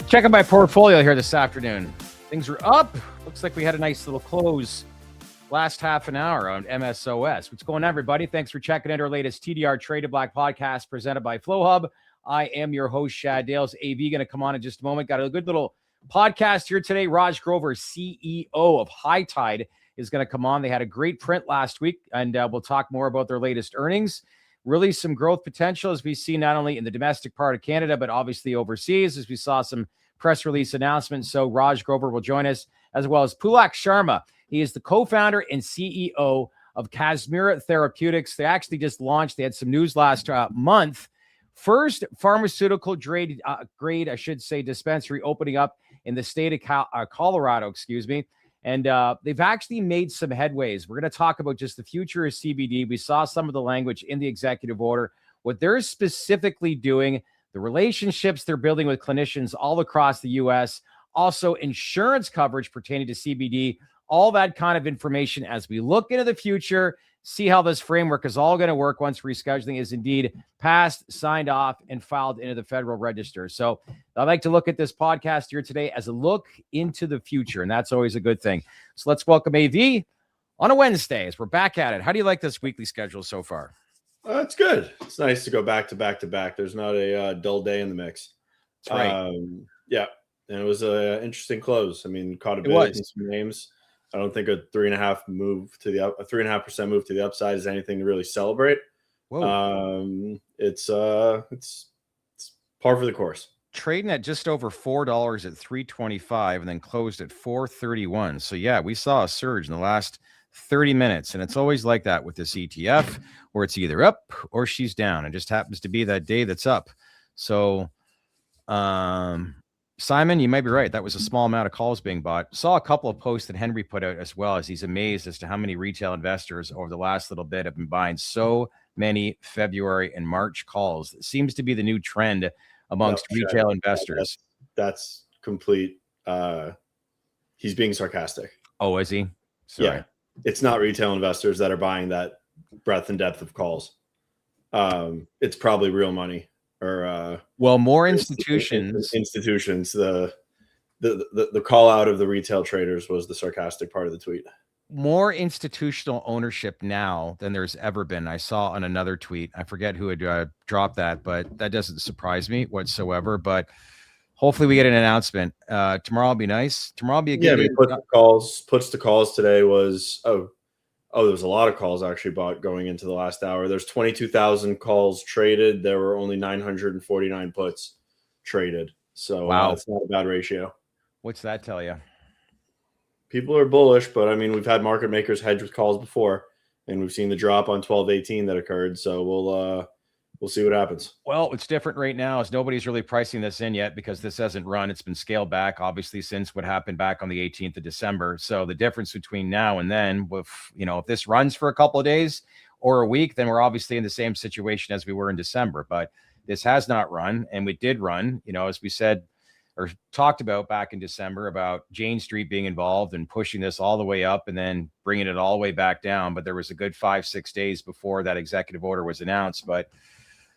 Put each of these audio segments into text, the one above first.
Checking my portfolio here this afternoon. Things are up. Looks like we had a nice little close last half an hour on MSOS. What's going on, everybody? Thanks for checking in our latest TDR Traded Black podcast presented by Flowhub. I am your host, Shad Dales. AV going to come on in just a moment. Got a good little podcast here today. Raj Grover, CEO of High Tide, is going to come on. They had a great print last week, and we'll talk more about their latest earnings. Really some growth potential as we see not only in the domestic part of Canada, but obviously overseas, as we saw some press release announcements. So Raj Grover will join us, as well as Pulak Sharma. He is the co-founder and CEO of Kazmira Therapeutics. They actually just launched, they had some news last month. First pharmaceutical-grade, dispensary opening up in the state of Colorado, And they've actually made some headways. We're going to talk about just the future of CBD. We saw some of the language in the executive order, what they're specifically doing, the relationships they're building with clinicians all across the U.S., also insurance coverage pertaining to CBD, all that kind of information as we look into the future, see how this framework is all going to work once rescheduling is indeed passed, signed off, and filed into the Federal Register. So I'd like to look at this podcast here today as a look into the future, and that's always a good thing. So let's welcome AV on a Wednesday as we're back at it. How do you like this weekly schedule so far? It's good. It's nice to go back to back to back. There's not a dull day in the mix. That's right. Yeah, and it was an interesting close. I mean, caught a bit in some names. I don't think a 3.5% move to the upside is anything to really celebrate. Whoa. It's par for the course. Trading at just over $4 at $3.25 and then closed at $4.31. So yeah, we saw a surge in the last 30 minutes, and it's always like that with this ETF, where it's either up or she's down. It just happens to be that day that's up. So Simon, you might be right. That was a small amount of calls being bought. Saw a couple of posts that Henry put out as well, as he's amazed as to how many retail investors over the last little bit have been buying so many February and March calls. It seems to be the new trend amongst retail investors. That's complete. He's being sarcastic. Oh, is he? Sorry. Yeah. It's not retail investors that are buying that breadth and depth of calls. It's probably real money. Or more institutions. The call out of the retail traders was the sarcastic part of the tweet. More institutional ownership now than there's ever been. I saw on another tweet, I forget who had dropped that, but that doesn't surprise me whatsoever. But hopefully we get an announcement. Tomorrow will be nice. Tomorrow will be a good day. Puts to calls today was there was a lot of calls actually bought going into the last hour. There's 22,000 calls traded. There were only 949 puts traded. So wow, it's not a bad ratio. What's that tell you? People are bullish, but I mean, we've had market makers hedge with calls before, and we've seen the drop on 12/18 that occurred. So we'll see what happens. Well, what's different right now is nobody's really pricing this in yet because this hasn't run. It's been scaled back, obviously, since what happened back on the 18th of December. So the difference between now and then, if this runs for a couple of days or a week, then we're obviously in the same situation as we were in December. But this has not run, and we did run, as we said or talked about back in December about Jane Street being involved and pushing this all the way up and then bringing it all the way back down. But there was a good 5-6 days before that executive order was announced. But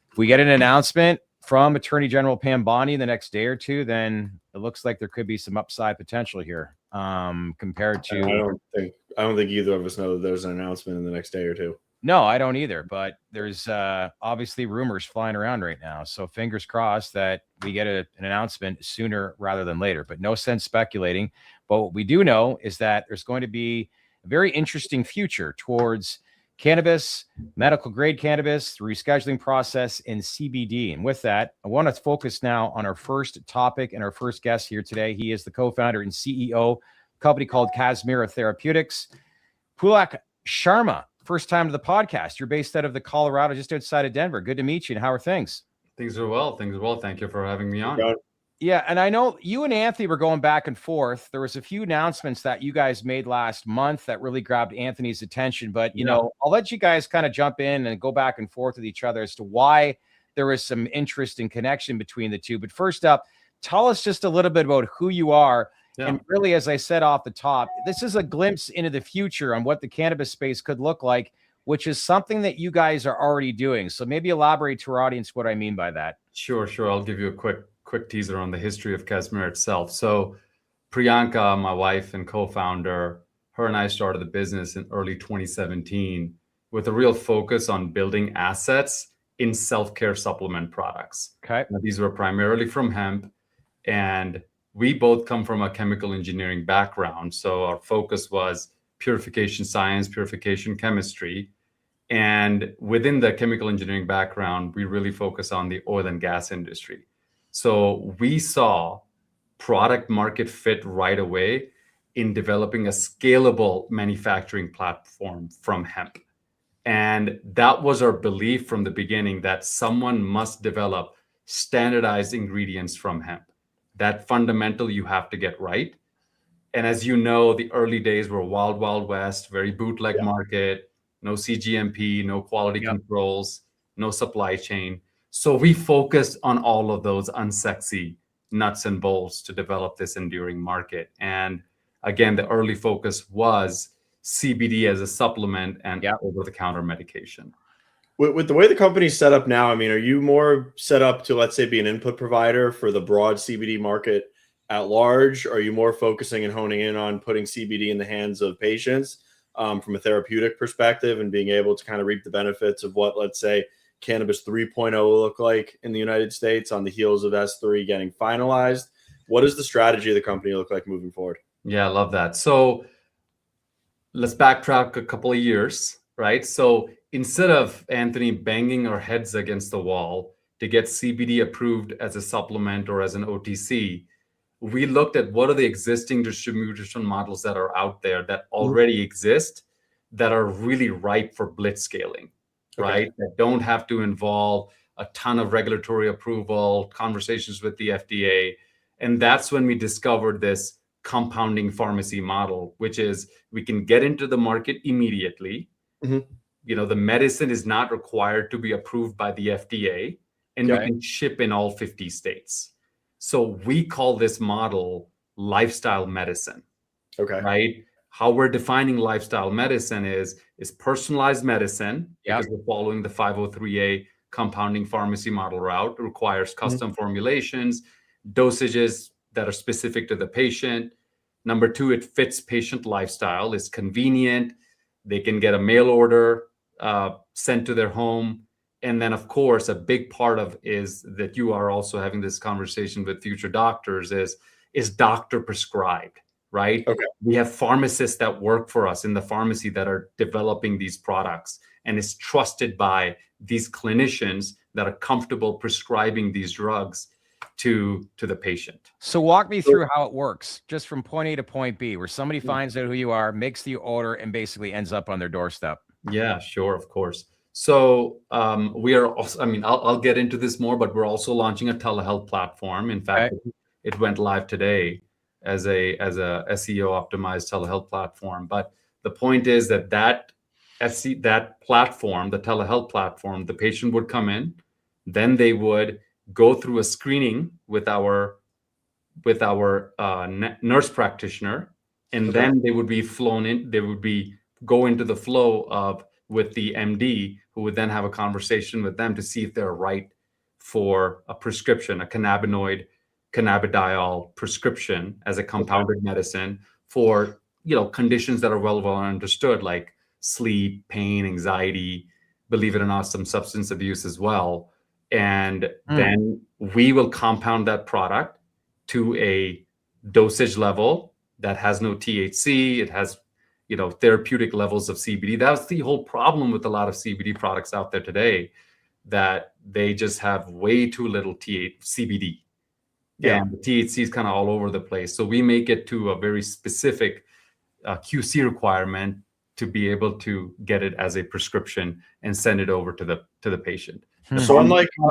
if we get an announcement from Attorney General Pam Bondi the next day or two, then it looks like there could be some upside potential here compared to. I don't think either of us know that there's an announcement in the next day or two. No, I don't either. But there's obviously rumors flying around right now. So fingers crossed that we get an announcement sooner rather than later. But no sense speculating. But what we do know is that there's going to be a very interesting future towards cannabis, medical grade cannabis, the rescheduling process, and CBD. And with that, I want to focus now on our first topic and our first guest here today. He is the co-founder and CEO of a company called Kazmira Therapeutics. Pulak Sharma, first time to the podcast. You're based out of the Colorado, just outside of Denver. Good to meet you. And how are things? Things are well. Thank you for having me on. Yeah, and I know you and Anthony were going back and forth. There was a few announcements that you guys made last month that really grabbed Anthony's attention. But, I'll let you guys kind of jump in and go back and forth with each other as to why there was some interest and connection between the two. But first up, tell us just a little bit about who you are. Yeah. And really, as I said off the top, this is a glimpse into the future on what the cannabis space could look like, which is something that you guys are already doing. So maybe elaborate to our audience what I mean by that. Sure. I'll give you a quick quick teaser on the history of Kazmira itself. So Priyanka, my wife and co-founder, her and I started the business in early 2017 with a real focus on building assets in self-care supplement products. Okay. Now, these were primarily from hemp, and we both come from a chemical engineering background. So our focus was purification science, purification chemistry. And within the chemical engineering background, we really focus on the oil and gas industry. So we saw product market fit right away in developing a scalable manufacturing platform from hemp. And that was our belief from the beginning, that someone must develop standardized ingredients from hemp. That fundamental you have to get right. And as you know, the early days were wild, wild west, very bootleg market, no CGMP, no quality controls, no supply chain. So we focused on all of those unsexy nuts and bolts to develop this enduring market. And again, the early focus was CBD as a supplement and over-the-counter medication. With the way the company's set up now, I mean, are you more set up to, let's say, be an input provider for the broad CBD market at large? Are you more focusing and honing in on putting CBD in the hands of patients from a therapeutic perspective and being able to kind of reap the benefits of what, let's say, Cannabis 3.0 will look like in the United States on the heels of S3 getting finalized? What does the strategy of the company look like moving forward? Yeah, I love that. So let's backtrack a couple of years, right? So instead of, Anthony, banging our heads against the wall to get CBD approved as a supplement or as an OTC, we looked at what are the existing distribution models that are out there that already exist that are really ripe for blitz scaling, right? That don't have to involve a ton of regulatory approval, conversations with the FDA. And that's when we discovered this compounding pharmacy model, which is we can get into the market immediately. You know, the medicine is not required to be approved by the FDA, and we can ship in all 50 states. So we call this model lifestyle medicine. Right? How we're defining lifestyle medicine is personalized medicine, because we're following the 503A compounding pharmacy model route. It requires custom formulations, dosages that are specific to the patient. Number two, it fits patient lifestyle, is convenient. They can get a mail order sent to their home. And then, of course, a big part of is that you are also having this conversation with future doctors is doctor prescribed, right? We have pharmacists that work for us in the pharmacy that are developing these products, and is trusted by these clinicians that are comfortable prescribing these drugs to the patient. So walk me through how it works, just from point A to point B, where somebody finds out who you are, makes the order, and basically ends up on their doorstep. Yeah, sure, of course. So we are also, I mean, I'll get into this more, but we're also launching a telehealth platform. In fact, it went live today as a SEO optimized telehealth platform. But the point is that platform, the telehealth platform, the patient would come in, then they would go through a screening with our nurse practitioner, and then they would be flown in. They would go into the flow with the MD, who would then have a conversation with them to see if they're right for a prescription, a cannabinoid, cannabidiol prescription as a compounded medicine for, conditions that are well understood, like sleep, pain, anxiety, believe it or not, some substance abuse as well. And then we will compound that product to a dosage level that has no THC. It has, therapeutic levels of CBD. That's the whole problem with a lot of CBD products out there today, that they just have way too little CBD. And the THC is kind of all over the place. So we make it to a very specific QC requirement to be able to get it as a prescription and send it over to the patient. So unlike go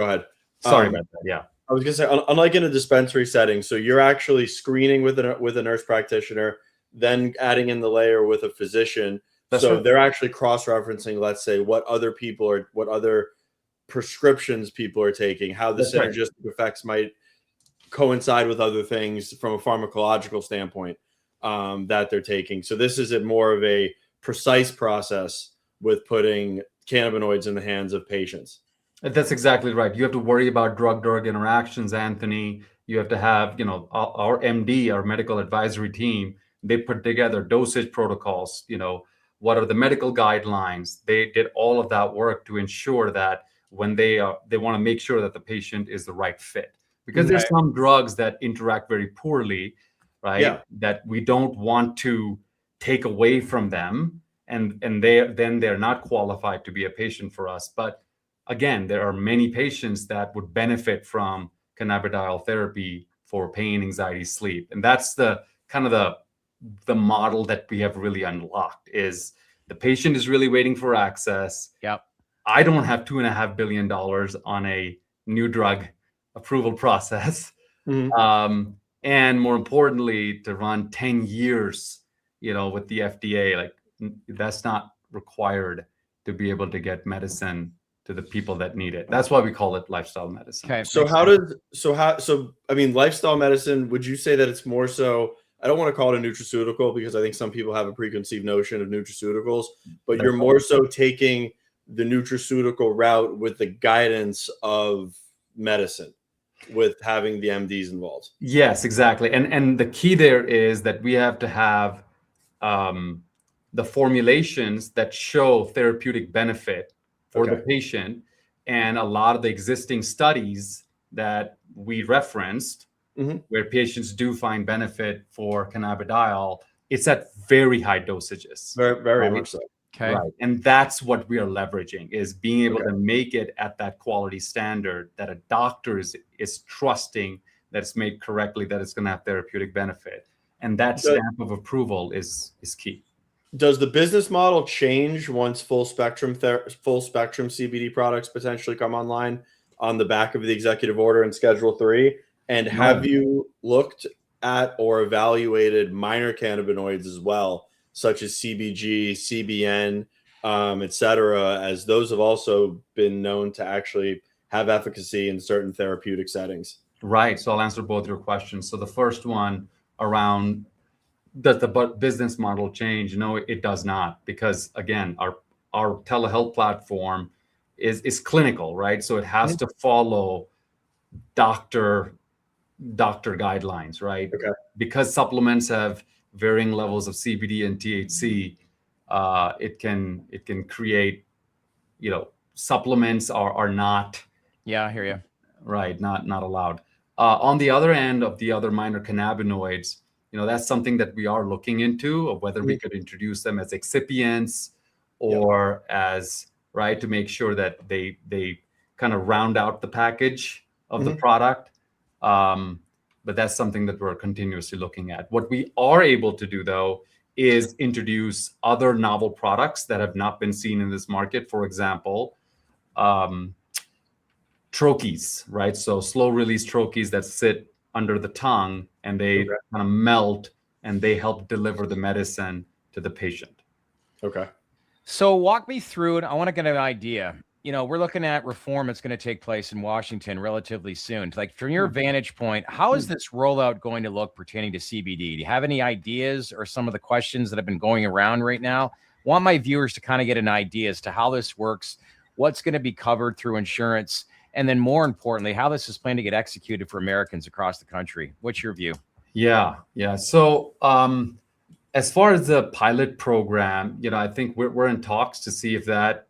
ahead. Sorry about that. Yeah. I was gonna say, unlike in a dispensary setting, so you're actually screening with a nurse practitioner, then adding in the layer with a physician. They're actually cross-referencing, let's say, what other prescriptions people are taking, how the synergistic effects might coincide with other things from a pharmacological standpoint that they're taking. So this is more of a precise process with putting cannabinoids in the hands of patients. That's exactly right. You have to worry about drug-drug interactions, Anthony. You have to have, our MD, our medical advisory team, they put together dosage protocols, what are the medical guidelines? They did all of that work to ensure that when they want to make sure that the patient is the right fit. Because there's some drugs that interact very poorly, right? Yeah. That we don't want to take away from them, and they're not qualified to be a patient for us. But again, there are many patients that would benefit from cannabidiol therapy for pain, anxiety, sleep. And that's the kind of the model that we have really unlocked. Is the patient is really waiting for access. Yep. I don't have $2.5 billion on a new drug approval process. And more importantly, to run 10 years, with the FDA, like that's not required to be able to get medicine to the people that need it. That's why we call it lifestyle medicine. Okay. So I mean, lifestyle medicine, would you say that it's more so, I don't want to call it a nutraceutical because I think some people have a preconceived notion of nutraceuticals, but you're more so taking the nutraceutical route with the guidance of medicine, with having the MDs involved. Yes, exactly. And the key there is that we have to have the formulations that show therapeutic benefit for the patient. And a lot of the existing studies that we referenced, where patients do find benefit for cannabidiol, it's at very high dosages. Very, very much so. Okay. Right. And that's what we are leveraging, is being able to make it at that quality standard that a doctor is trusting that it's made correctly, that it's going to have therapeutic benefit. And that stamp of approval is key. Does the business model change once full spectrum CBD products potentially come online on the back of the executive order and Schedule 3? And have you looked at or evaluated minor cannabinoids as well, such as CBG, CBN, et cetera, as those have also been known to actually have efficacy in certain therapeutic settings? Right. So I'll answer both your questions. So the first one around, does the business model change? No, it does not, because again, our telehealth platform is clinical, right? So it has to follow doctor guidelines, right? Because supplements have varying levels of CBD and THC, it can create, supplements are not. Yeah, I hear you. Right, not allowed. On the other end of the other minor cannabinoids, that's something that we are looking into, of whether we could introduce them as excipients or as, right, to make sure that they kind of round out the package of the product. But that's something that we're continuously looking at. What we are able to do, though, is introduce other novel products that have not been seen in this market. For example, troches, right? So slow release troches that sit under the tongue and they kind of melt and they help deliver the medicine to the patient. Okay. So walk me through it. I want to get an idea. We're looking at reform that's going to take place in Washington relatively soon. Like, from your vantage point, how is this rollout going to look pertaining to CBD? Do you have any ideas or some of the questions that have been going around right now? I want my viewers to kind of get an idea as to how this works, what's going to be covered through insurance, and then more importantly, how this is planned to get executed for Americans across the country. What's your view? Yeah. So as far as the pilot program, I think we're in talks to see if the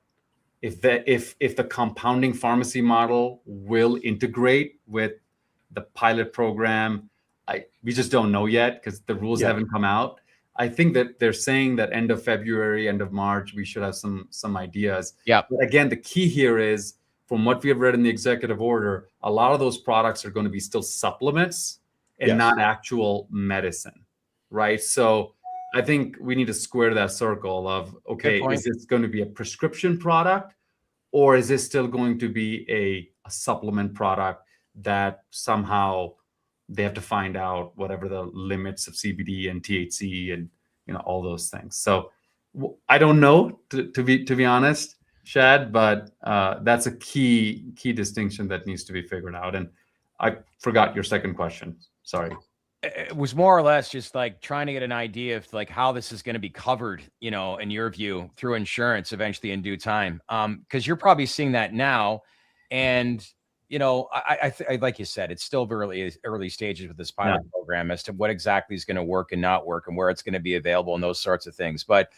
compounding pharmacy model will integrate with the pilot program. We just don't know yet because the rules haven't come out. I think that they're saying that end of February, end of March, we should have some ideas. Yeah. But again, the key here is, from what we have read in the executive order, a lot of those products are going to be still supplements and not actual medicine, right? So I think we need to square that circle of, okay, is this going to be a prescription product, or is this still going to be a supplement product that somehow they have to find out whatever the limits of CBD and THC and all those things. So I don't know, to be honest, Shad, but that's a key distinction that needs to be figured out. And I forgot your second question. Sorry. It was more or less just like trying to get an idea of like how this is going to be covered, in your view, through insurance eventually in due time. Because you're probably seeing that now. And like you said, it's still very early stages with this pilot program as to what exactly is going to work and not work and where it's going to be available and those sorts of things. But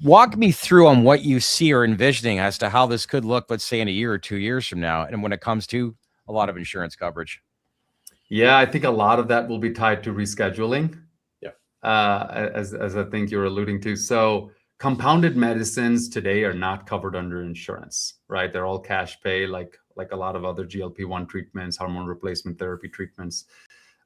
walk me through on what you see or envisioning as to how this could look, let's say in a year or 2 years from now, and when it comes to a lot of insurance coverage. Yeah, I think a lot of that will be tied to rescheduling. Yeah. As I think you're alluding to. So compounded medicines today are not covered under insurance, right? They're all cash pay, like a lot of other GLP-1 treatments, hormone replacement therapy treatments.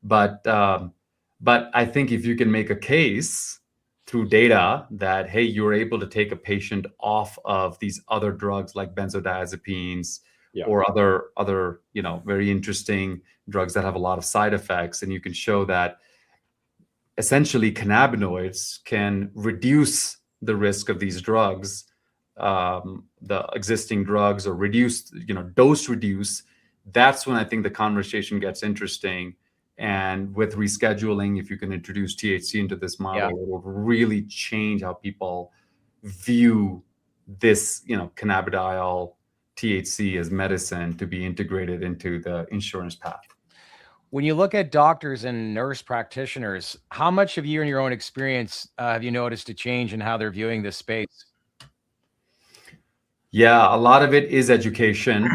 But I think if you can make a case through data that, hey, you're able to take a patient off of these other drugs like benzodiazepines or other very interesting drugs that have a lot of side effects, and you can show that essentially cannabinoids can reduce the risk of these drugs, the existing drugs, or dose reduce, that's when I think the conversation gets interesting. And with rescheduling, if you can introduce THC into this model, it will really change how people view this, cannabidiol THC as medicine to be integrated into the insurance path. When you look at doctors and nurse practitioners, how much of you in your own experience have you noticed a change in how they're viewing this space? Yeah, a lot of it is education,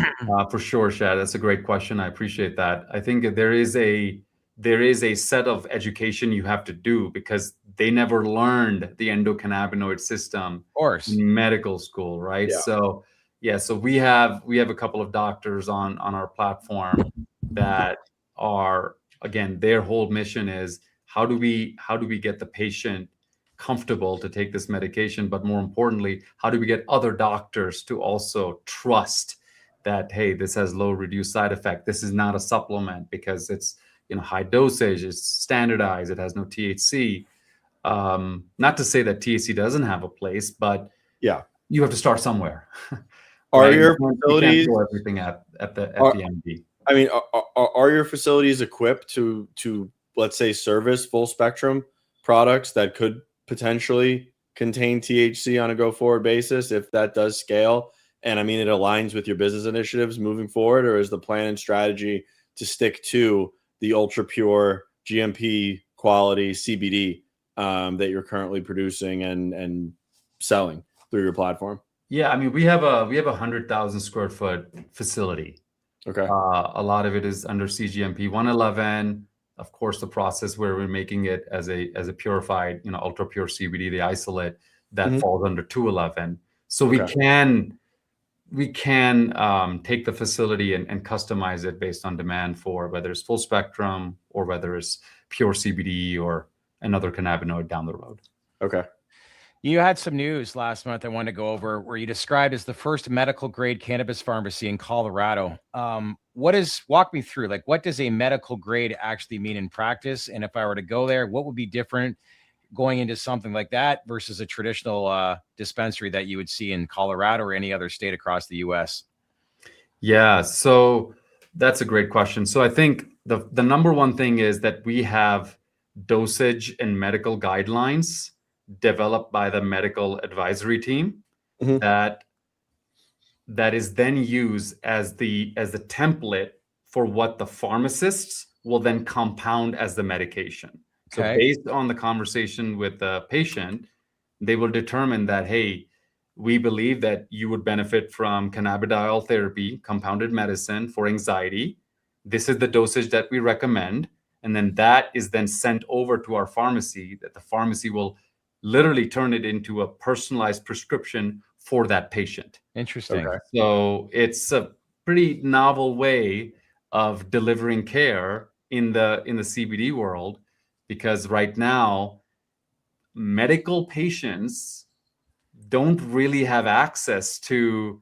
for sure, Shad. That's a great question. I appreciate that. I think there is a set of education you have to do because they never learned the endocannabinoid system of course in medical school, right? Yeah. So we have a couple of doctors on our platform that are, again, their whole mission is how do we get the patient comfortable to take this medication, but more importantly, how do we get other doctors to also trust that, hey, this has low reduced side effect, this is not a supplement because it's high dosage, it's standardized, it has no THC. Not to say that THC doesn't have a place, but you have to start somewhere. Are your facilities, you can't throw everything at the MD? I mean, are your facilities equipped to let's say service full spectrum products that could potentially contain THC on a go forward basis if that does scale? And I mean, it aligns with your business initiatives moving forward, or is the plan and strategy to stick to the ultra pure GMP quality CBD that you're currently producing and selling through your platform? Yeah, I mean, we have a 100,000 square foot facility. Okay. A lot of it is under CGMP 111. Of course, the process where we're making it as a purified, ultra pure CBD, the isolate, that falls under 211. So we can take the facility and customize it based on demand for whether it's full spectrum or whether it's pure CBD or another cannabinoid down the road. Okay. You had some news last month I wanted to go over where you described as the first medical grade cannabis pharmacy in Colorado. Walk me through, like, what does a medical grade actually mean in practice? And if I were to go there, what would be different going into something like that versus a traditional dispensary that you would see in Colorado or any other state across the US? Yeah, so that's a great question. So I think the number one thing is that we have dosage and medical guidelines developed by the medical advisory team that is then used as the template for what the pharmacists will then compound as the medication. So based on the conversation with the patient, they will determine that, hey, we believe that you would benefit from cannabidiol therapy, compounded medicine for anxiety. This is the dosage that we recommend. And then that is then sent over to our pharmacy, that the pharmacy will literally turn it into a personalized prescription for that patient. Interesting. Okay. So it's a pretty novel way of delivering care in the CBD world, because right now medical patients don't really have access to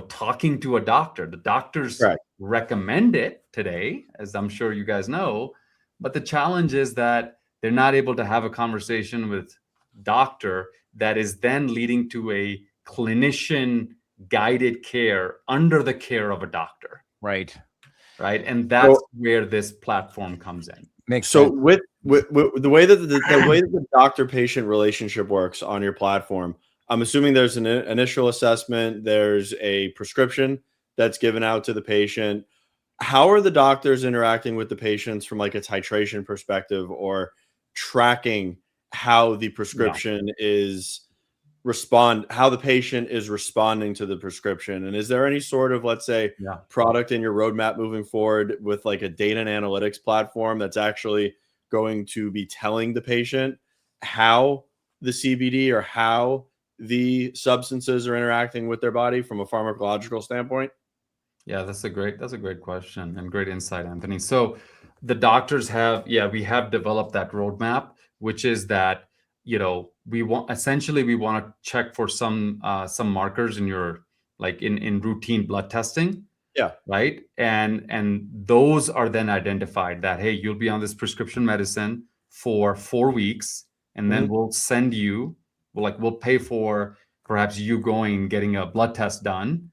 talking to a doctor. The doctors recommend it today, as I'm sure you guys know, but the challenge is that they're not able to have a conversation with doctor that is then leading to a clinician guided care under the care of a doctor. Right. And that's where this platform comes in. Makes sense. With the way that the doctor patient relationship works on your platform, I'm assuming there's an initial assessment. There's a prescription that's given out to the patient. How are the doctors interacting with the patients from like a titration perspective, or tracking how the prescription is how the patient is responding to the prescription? And is there any sort of, let's say, product in your roadmap moving forward with like a data and analytics platform that's actually going to be telling the patient how the CBD or how the substances are interacting with their body from a pharmacological standpoint? Yeah, that's a great question and great insight, Anthony. So the doctors we have developed that roadmap, which is that, we want to check for some markers in your, like in routine blood testing. Yeah. Right. And those are then identified that, hey, you'll be on this prescription medicine for 4 weeks, and then we'll send you, we'll pay for perhaps you going getting a blood test done.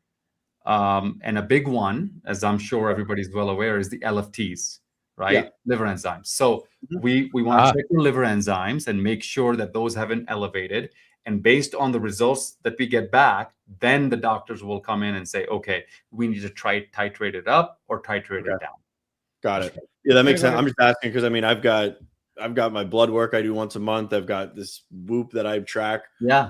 And a big one, as I'm sure everybody's well aware, is the LFTs, right? Liver enzymes. So we want to check your liver enzymes and make sure that those haven't elevated. And based on the results that we get back, then the doctors will come in and say, okay, we need to titrate it up or titrate it down. Got it. Yeah, that makes sense. I'm just asking because, I mean, I've got my blood work I do once a month. I've got this Whoop that I track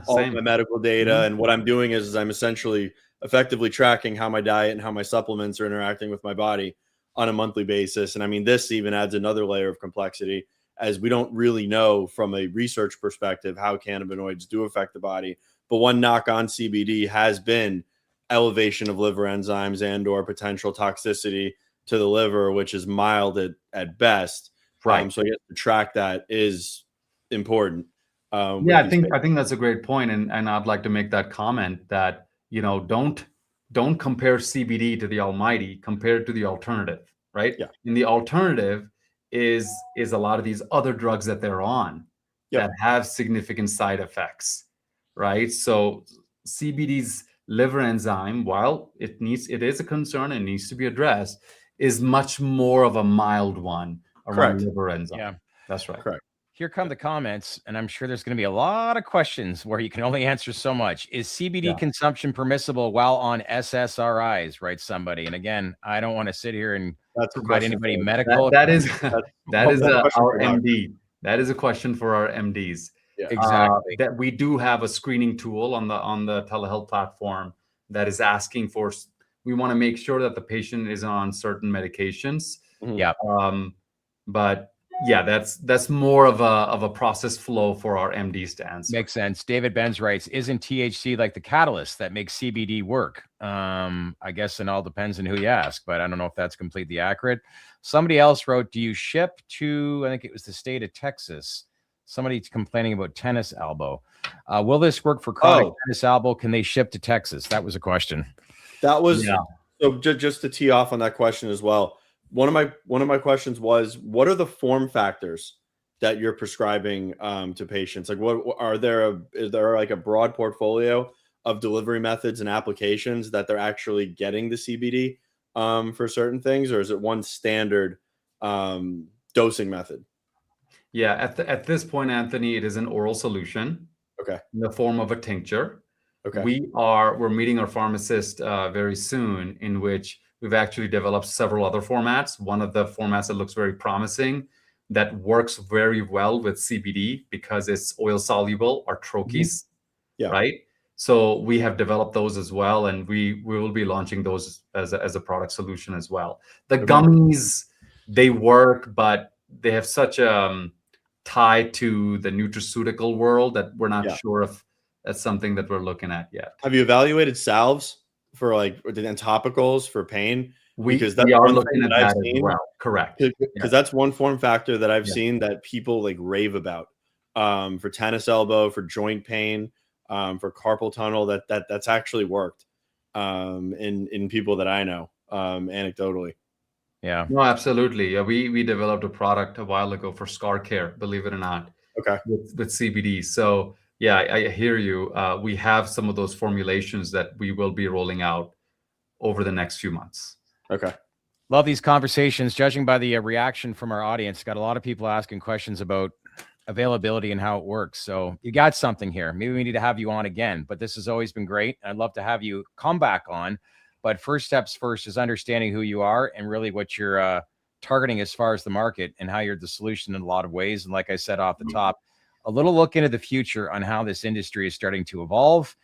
all my medical data. And what I'm doing is I'm essentially effectively tracking how my diet and how my supplements are interacting with my body on a monthly basis. And I mean, this even adds another layer of complexity, as we don't really know from a research perspective how cannabinoids do affect the body. But one knock on CBD has been elevation of liver enzymes and or potential toxicity to the liver, which is mild at best. Right. So I guess to track that is important. I think that's a great point. And I'd like to make that comment that, don't compare CBD to the almighty, compare it to the alternative, right? Yeah. And the alternative is a lot of these other drugs that they're on that have significant side effects, right? So CBD's liver enzyme, while it is a concern and needs to be addressed, is much more of a mild one around liver enzyme. Yeah, that's right. Correct. Here come the comments, and I'm sure there's going to be a lot of questions where you can only answer so much. Is CBD consumption permissible while on SSRIs? Writes somebody. And again, I don't want to sit here and provide anybody medical. That is our MD. That is a question for our MDs. Yeah, exactly. That we do have a screening tool on the telehealth platform that is asking for. We want to make sure that the patient is on certain medications. Yeah. But yeah, that's more of a process flow for our MDs to answer. Makes sense. David Benz writes, isn't THC like the catalyst that makes CBD work? I guess it all depends on who you ask, but I don't know if that's completely accurate. Somebody else wrote, do you ship to, I think it was the state of Texas? Somebody's complaining about tennis elbow. Will this work for chronic tennis elbow? Can they ship to Texas? That was a question. That was, so just to tee off on that question as well. One of my questions was, what are the form factors that you're prescribing to patients? Like, is there like a broad portfolio of delivery methods and applications that they're actually getting the CBD for certain things, or is it one standard dosing method? Yeah, at this point, Anthony, it is an oral solution. Okay. In the form of a tincture. Okay. We're meeting our pharmacist very soon, in which we've actually developed several other formats. One of the formats that looks very promising, that works very well with CBD because it's oil soluble, are troches, right? So we have developed those as well, and we will be launching those as a product solution as well. The gummies, they work, but they have such a tie to the nutraceutical world that we're not sure if that's something that we're looking at yet. Have you evaluated salves for and topicals for pain? Because we are looking at that as well. Correct. Because that's one form factor that I've seen that people like rave about for tennis elbow, for joint pain, for carpal tunnel. That's actually worked in people that I know anecdotally. Yeah. No, absolutely. Yeah, we developed a product a while ago for scar care, believe it or not. Okay. With CBD. So yeah, I hear you. We have some of those formulations that we will be rolling out over the next few months. Okay. Love these conversations. Judging by the reaction from our audience, got a lot of people asking questions about availability and how it works. So you got something here. Maybe we need to have you on again, but this has always been great. I'd love to have you come back on. But first steps first is understanding who you are and really what you're targeting as far as the market and how you're the solution in a lot of ways. And like I said off the top, a little look into the future on how this industry is starting to evolve.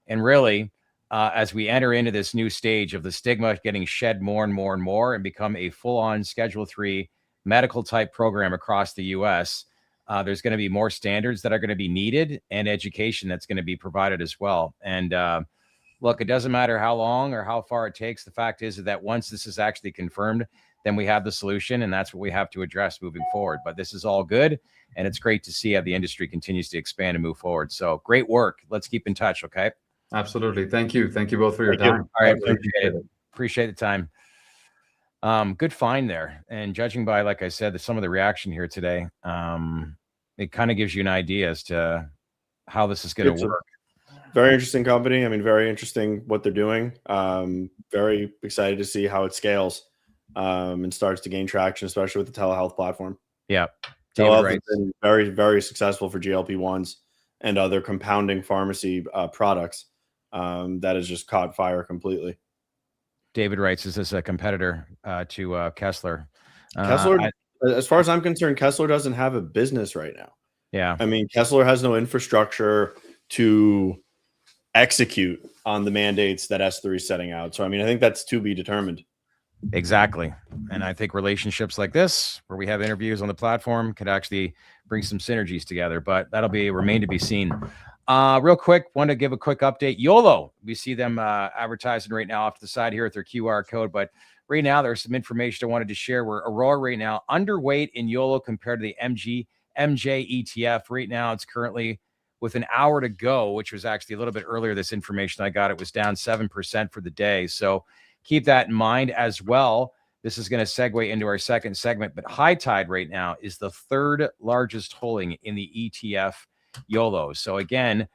And really, as we enter into this new stage of the stigma getting shed more and more and more and become a full-on Schedule III medical type program across the U.S., there's going to be more standards that are going to be needed and education that's going to be provided as well. And look, it doesn't matter how long or how far it takes. The fact is that once this is actually confirmed, then we have the solution, and that's what we have to address moving forward. But this is all good, and it's great to see how the industry continues to expand and move forward. So great work. Let's keep in touch, okay? Absolutely. Thank you. Thank you both for your time. All right, appreciate the time. Good find there. And judging by, like I said, some of the reaction here today, it kind of gives you an idea as to how this is going to work. Very interesting company. I mean, very interesting what they're doing. Very excited to see how it scales and starts to gain traction, especially with the telehealth platform. Yeah. Telehealth has been very, very successful for GLP-1s and other compounding pharmacy products. That has just caught fire completely. David writes, is this a competitor to Kessler? Kessler, as far as I'm concerned, Kessler doesn't have a business right now. Yeah. I mean, Kessler has no infrastructure to execute on the mandates that S3 is setting out. So, I mean, I think that's to be determined. Exactly. And I think relationships like this, where we have interviews on the platform, could actually bring some synergies together, but that'll remain to be seen. Real quick, want to give a quick update. YOLO, we see them advertising right now off to the side here with their QR code, but right now there's some information I wanted to share where Aurora right now underweight in YOLO compared to the MJ ETF. Right now it's currently with an hour to go, which was actually a little bit earlier. This information I got, it was down 7% for the day. So keep that in mind as well. This is going to segue into our second segment, but High Tide right now is the third largest holding in the ETF YOLO. So again,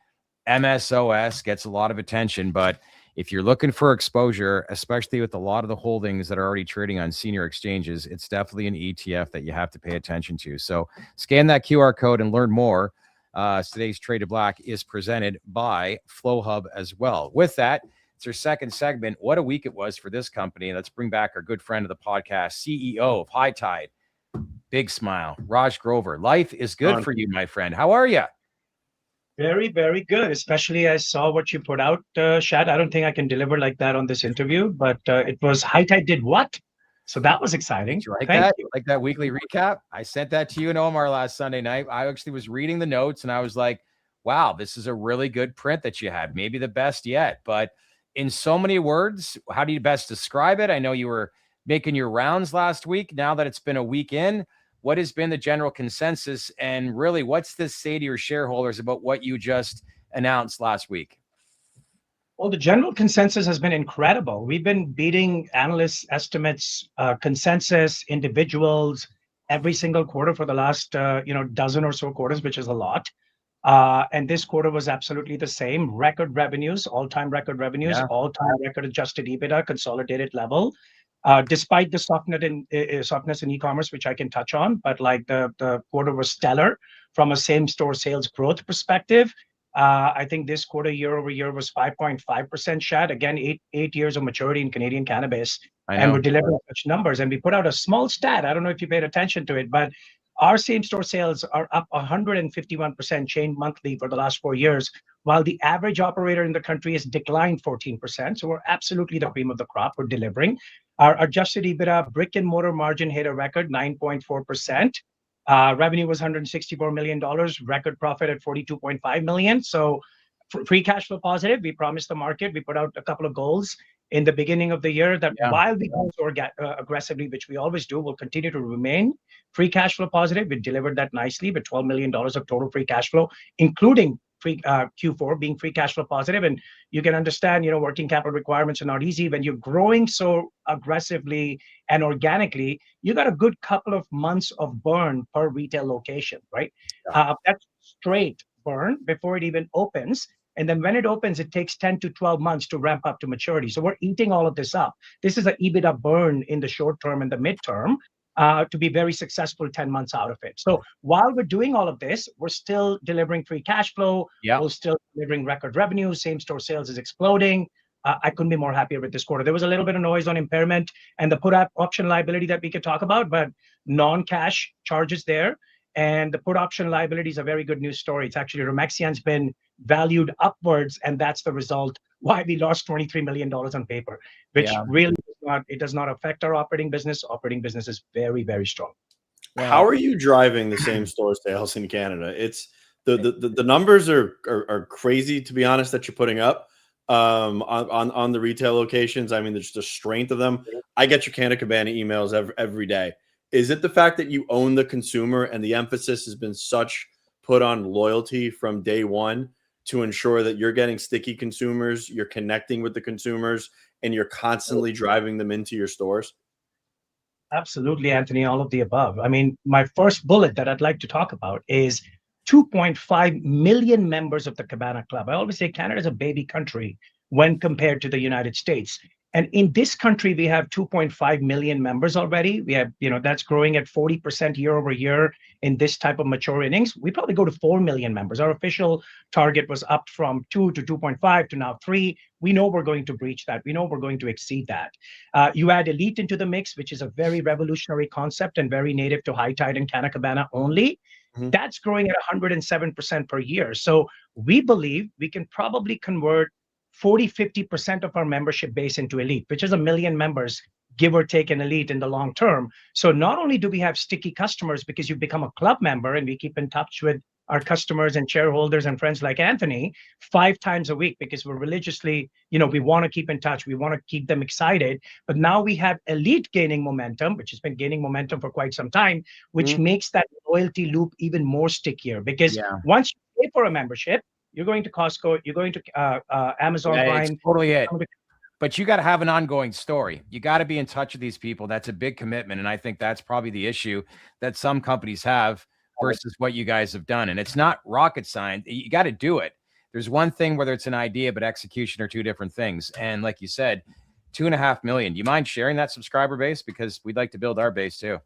MSOS gets a lot of attention, but if you're looking for exposure, especially with a lot of the holdings that are already trading on senior exchanges, it's definitely an ETF that you have to pay attention to. So scan that QR code and learn more. Today's Trade to Black is presented by Flowhub as well. With that, it's our second segment. What a week it was for this company. Let's bring back our good friend of the podcast, CEO of High Tide. Big smile, Raj Grover. Life is good for you, my friend. How are you? Very, very good. Especially I saw what you put out, Shad. I don't think I can deliver like that on this interview, but it was High Tide did what? So that was exciting. Thank you. Like that weekly recap? I sent that to you and Omar last Sunday night. I actually was reading the notes and I was like, wow, this is a really good print that you had. Maybe the best yet. But in so many words, how do you best describe it? I know you were making your rounds last week. Now that it's been a week in, what has been the general consensus? And really, what's this say to your shareholders about what you just announced last week? Well, the general consensus has been incredible. We've been beating analysts' estimates, consensus, individuals, every single quarter for the last, dozen or so quarters, which is a lot. And this quarter was absolutely the same. Record revenues, all-time record revenues, all-time record adjusted EBITDA, consolidated level. Despite the softness in e-commerce, which I can touch on, but like the quarter was stellar from a same-store sales growth perspective. I think this quarter year over year was 5.5%, Shad. Again, eight years of maturity in Canadian cannabis. And we're delivering such numbers. And we put out a small stat. I don't know if you paid attention to it, but our same-store sales are up 151% chain monthly for the last 4 years, while the average operator in the country has declined 14%. So we're absolutely the cream of the crop. We're delivering. Our adjusted EBITDA brick and mortar margin hit a record 9.4%. Revenue was $164 million, record profit at $42.5 million. So free cash flow positive. We promised the market. We put out a couple of goals in the beginning of the year that while we go aggressively, which we always do, will continue to remain free cash flow positive. We delivered that nicely with $12 million of total free cash flow, including Q4 being free cash flow positive. And you can understand, working capital requirements are not easy. When you're growing so aggressively and organically, you got a good couple of months of burn per retail location, right? That's straight burn before it even opens. And then when it opens, it takes 10 to 12 months to ramp up to maturity. So we're eating all of this up. This is an EBITDA burn in the short term and the midterm. to be very successful 10 months out of it. So while we're doing all of this, we're still delivering free cash flow. Yep. We're still delivering record revenue. Same store sales is exploding. I couldn't be more happier with this quarter. There was a little bit of noise on impairment and the put option liability that we could talk about, but non-cash charges there. And the put option liability is a very good news story. It's actually Remexian's been valued upwards, and that's the result why we lost $23 million on paper, which really does not affect our operating business. Operating business is very, very strong. How are you driving the same store sales in Canada? It's the numbers are crazy, to be honest, that you're putting up on the retail locations. I mean, there's the strength of them. I get your Canna Cabana emails every day. Is it the fact that you own the consumer and the emphasis has been such put on loyalty from day one to ensure that you're getting sticky consumers, you're connecting with the consumers, and you're constantly driving them into your stores? Absolutely, Anthony, all of the above. I mean, my first bullet that I'd like to talk about is 2.5 million members of the Cabana Club. I always say Canada is a baby country when compared to the United States. And in this country, we have 2.5 million members already. We have, that's growing at 40% year over year in this type of mature innings. We probably go to 4 million members. Our official target was up from 2 to 2.5 to now 3. We know we're going to breach that. We know we're going to exceed that. You add Elite into the mix, which is a very revolutionary concept and very native to High Tide and Canna Cabana only. Mm-hmm. That's growing at 107% per year. So we believe we can probably convert 40-50% of our membership base into Elite, which is 1 million members, give or take, in Elite in the long term. So not only do we have sticky customers because you become a club member and we keep in touch with our customers and shareholders and friends like Anthony 5 times a week because we're religiously, we want to keep in touch. We want to keep them excited. But now we have Elite gaining momentum, which has been gaining momentum for quite some time, which makes that loyalty loop even more stickier because once you pay for a membership, you're going to Costco, you're going to Amazon Prime. It's totally it. But you got to have an ongoing story. You got to be in touch with these people. That's a big commitment. And I think that's probably the issue that some companies have versus what you guys have done. And it's not rocket science. You got to do it. There's one thing, whether it's an idea, but execution are two different things. And like you said, 2.5 million. Do you mind sharing that subscriber base? Because we'd like to build our base too.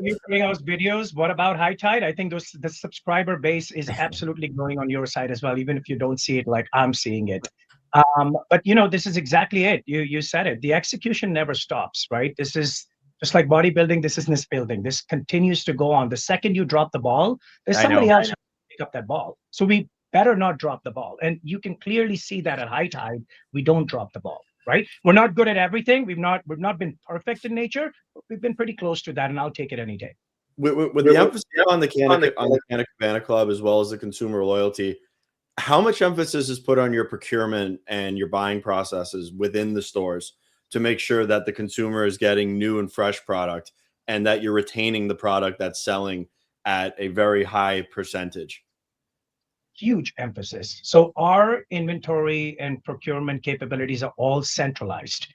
You're putting out videos. What about High Tide? I think the subscriber base is absolutely growing on your side as well, even if you don't see it like I'm seeing it. But this is exactly it. You said it. The execution never stops, right? This is just like bodybuilding. This is building. This continues to go on. The second you drop the ball, there's somebody else who can pick up that ball. So we better not drop the ball. And you can clearly see that at High Tide, we don't drop the ball. Right? We're not good at everything. We've not been perfect in nature, but we've been pretty close to that, and I'll take it any day. With the emphasis on the Canna Cabana Club as well as the consumer loyalty, how much emphasis is put on your procurement and your buying processes within the stores to make sure that the consumer is getting new and fresh product and that you're retaining the product that's selling at a very high percentage? Huge emphasis. So our inventory and procurement capabilities are all centralized.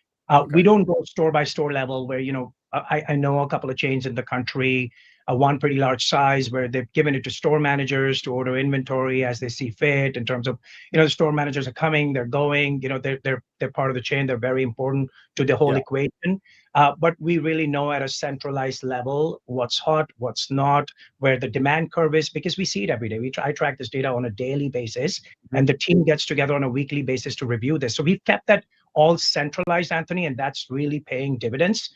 We don't go store by store level where, I know a couple of chains in the country, one pretty large size where they've given it to store managers to order inventory as they see fit in terms of, the store managers are coming, they're going, they're part of the chain. They're very important to the whole equation. But we really know at a centralized level what's hot, what's not, where the demand curve is, because we see it every day. I track this data on a daily basis, and the team gets together on a weekly basis to review this. So we've kept that all centralized, Anthony, and that's really paying dividends.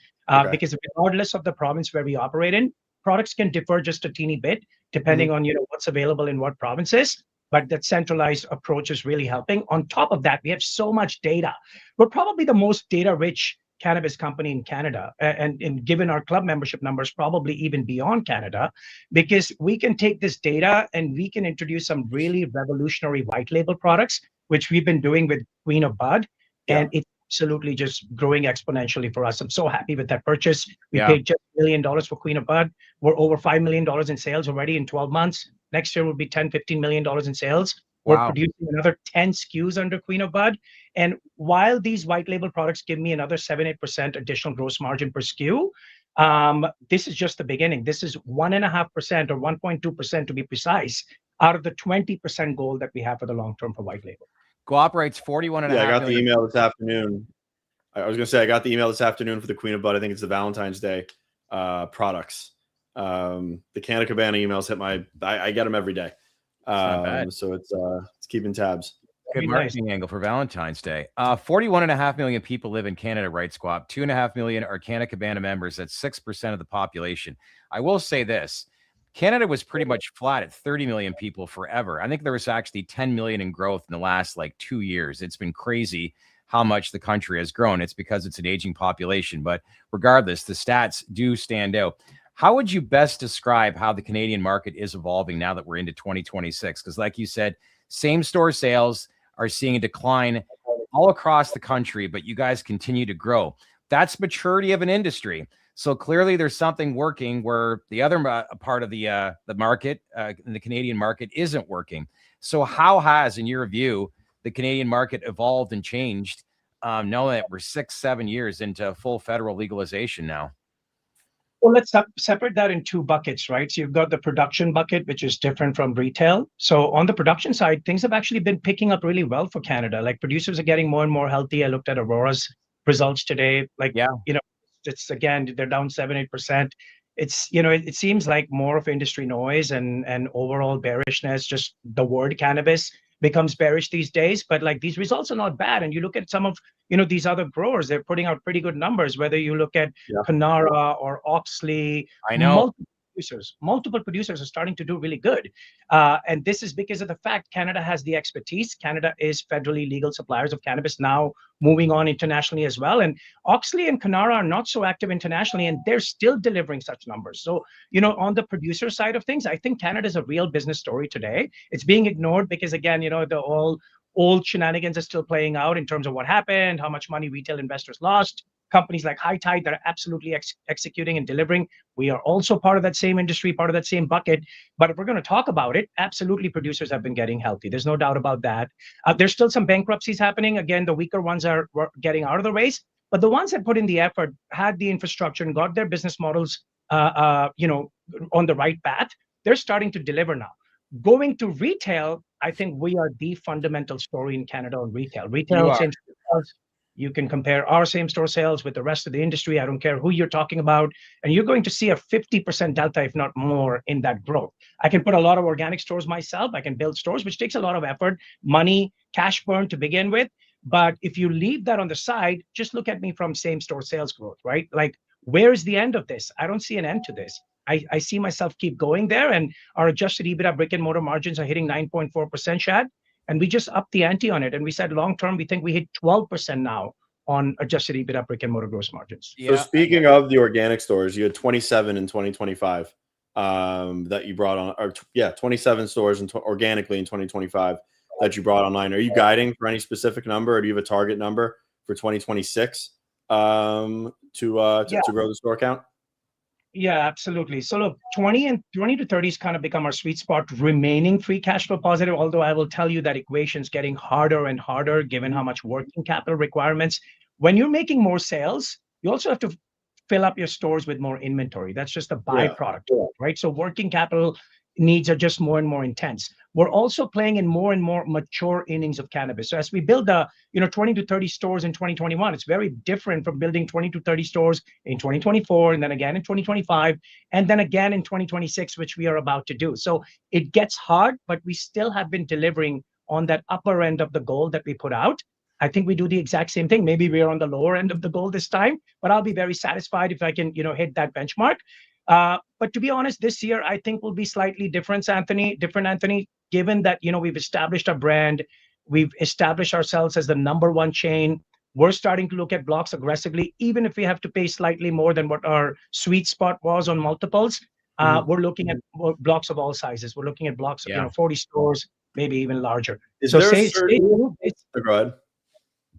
Because regardless of the province where we operate in, products can differ just a teeny bit depending on what's available in what provinces. But that centralized approach is really helping. On top of that, we have so much data. We're probably the most data-rich cannabis company in Canada, and given our club membership numbers, probably even beyond Canada, because we can take this data and we can introduce some really revolutionary white label products, which we've been doing with Queen of Bud, and it's absolutely just growing exponentially for us. I'm so happy with that purchase. We paid just $1 million for Queen of Bud. We're over $5 million in sales already in 12 months. Next year will be $10-15 million in sales. We're producing another 10 SKUs under Queen of Bud. And while these white label products give me another 7-8% additional gross margin per SKU, this is just the beginning. This is 1.5% or 1.2% to be precise out of the 20% goal that we have for the long term for white label. Operates 41.5 I got the email this afternoon. I was going to say, I got the email this afternoon for the Queen of Bud. I think it's the Valentine's Day products. The Canna Cabana emails hit I get them every day. So it's keeping tabs. Good marketing angle for Valentine's Day. 41.5 million people live in Canada, right, Squab? 2.5 million are Canna Cabana members. That's 6% of the population. I will say this. Canada was pretty much flat at 30 million people forever. I think there was actually 10 million in growth in the last 2 years. It's been crazy how much the country has grown. It's because it's an aging population. But regardless, the stats do stand out. How would you best describe how the Canadian market is evolving now that we're into 2026? Because like you said, same-store sales are seeing a decline all across the country, but you guys continue to grow. That's maturity of an industry. So clearly there's something working where the other part of the market, in the Canadian market, isn't working. So how has, in your view, the Canadian market evolved and changed, knowing that we're 6-7 years into full federal legalization now? Well, let's separate that in two buckets, right? So you've got the production bucket, which is different from retail. So on the production side, things have actually been picking up really well for Canada. Like producers are getting more and more healthy. I looked at Aurora's results today. It's again, they're down 7-8%. It's, it seems like more of industry noise and overall bearishness, just the word cannabis becomes bearish these days. But these results are not bad. And you look at some of, these other growers, they're putting out pretty good numbers, whether you look at Kashmira or Oxley. I know. Multiple producers are starting to do really good. And this is because of the fact Canada has the expertise. Canada is federally legal suppliers of cannabis now, moving on internationally as well. And Oxley and Kashmira are not so active internationally, and they're still delivering such numbers. So, on the producer side of things, I think Canada is a real business story today. It's being ignored because, again, the all old shenanigans are still playing out in terms of what happened, how much money retail investors lost. Companies like High Tide that are absolutely executing and delivering. We are also part of that same industry, part of that same bucket. But if we're going to talk about it, absolutely producers have been getting healthy. There's no doubt about that. There's still some bankruptcies happening. Again, the weaker ones are getting out of the race. But the ones that put in the effort, had the infrastructure, and got their business models, on the right path, they're starting to deliver now. Going to retail, I think we are the fundamental story in Canada on retail. Retail, you can compare our same-store sales with the rest of the industry. I don't care who you're talking about. And you're going to see a 50% delta, if not more, in that growth. I can put a lot of organic stores myself. I can build stores, which takes a lot of effort, money, cash burn to begin with. But if you leave that on the side, just look at me from same-store sales growth, right? Where is the end of this? I don't see an end to this. I see myself keep going there. And our adjusted EBITDA brick and mortar margins are hitting 9.4%, Shad. And we just upped the ante on it. And we said long-term, we think we hit 12% now on adjusted EBITDA brick and mortar gross margins. So speaking of the organic stores, you had 27 in 2025 that you brought on, 27 stores organically in 2025 that you brought online. Are you guiding for any specific number, or do you have a target number for 2026 to grow the store count? Yeah, absolutely. So look, 20 to 30 has kind of become our sweet spot, remaining free cash flow positive. Although I will tell you that equation's getting harder and harder given how much working capital requirements. When you're making more sales, you also have to fill up your stores with more inventory. That's just a byproduct, right? So working capital needs are just more and more intense. We're also playing in more and more mature innings of cannabis. So as we build 20 to 30 stores in 2021, it's very different from building 20 to 30 stores in 2024, and then again in 2025, and then again in 2026, which we are about to do. So it gets hard, but we still have been delivering on that upper end of the goal that we put out. I think we do the exact same thing. Maybe we're on the lower end of the goal this time, but I'll be very satisfied if I can, hit that benchmark. But to be honest, this year, I think will be slightly different, Anthony, given that, we've established our brand, we've established ourselves as the number one chain. We're starting to look at blocks aggressively, even if we have to pay slightly more than what our sweet spot was on multiples. We're looking at blocks of all sizes. We're looking at blocks of 40 stores, maybe even larger. Stay tuned. Go ahead.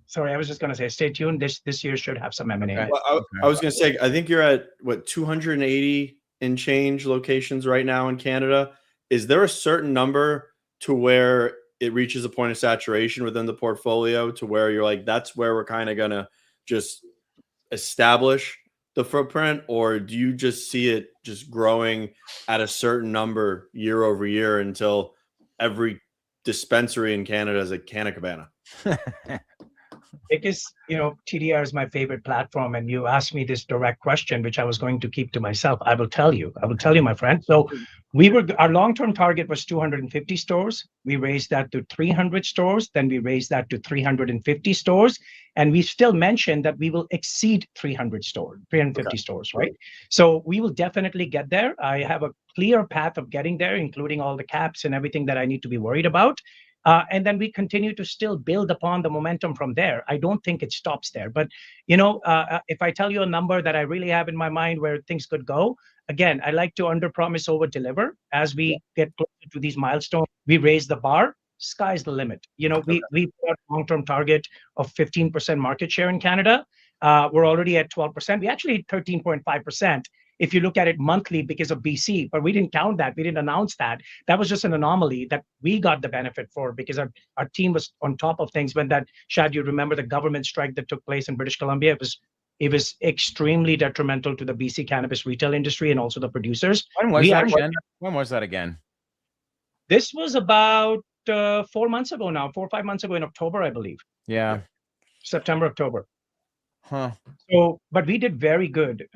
Sorry, I was just going to say, stay tuned. This year should have some M&A. Well, I was going to say, I think you're at 280 and change locations right now in Canada. Is there a certain number to where it reaches a point of saturation within the portfolio to where you're like, that's where we're kind of going to just establish the footprint? Or do you just see it just growing at a certain number year over year until every dispensary in Canada is a Canna Cabana? Because, TDR is my favorite platform, and you asked me this direct question, which I was going to keep to myself. I will tell you, my friend. So our long-term target was 250 stores. We raised that to 300 stores. Then we raised that to 350 stores. And we still mentioned that we will exceed 350 stores, right? So we will definitely get there. I have a clear path of getting there, including all the caps and everything that I need to be worried about. And then we continue to still build upon the momentum from there. I don't think it stops there. But, if I tell you a number that I really have in my mind where things could go, again, I like to under-promise, over-deliver. As we get closer to these milestones, we raise the bar. Sky's the limit. We put a long-term target of 15% market share in Canada. We're already at 12%. We actually hit 13.5%. If you look at it monthly because of BC, but we didn't count that. We didn't announce that. That was just an anomaly that we got the benefit for because our team was on top of things when that, Shad, you remember the government strike that took place in British Columbia? It was extremely detrimental to the BC cannabis retail industry and also the producers. When was that again? When was that again? This was about 4 months ago now, 4 or 5 months ago in October, I believe. Yeah. September, October. Huh. So, but we did very good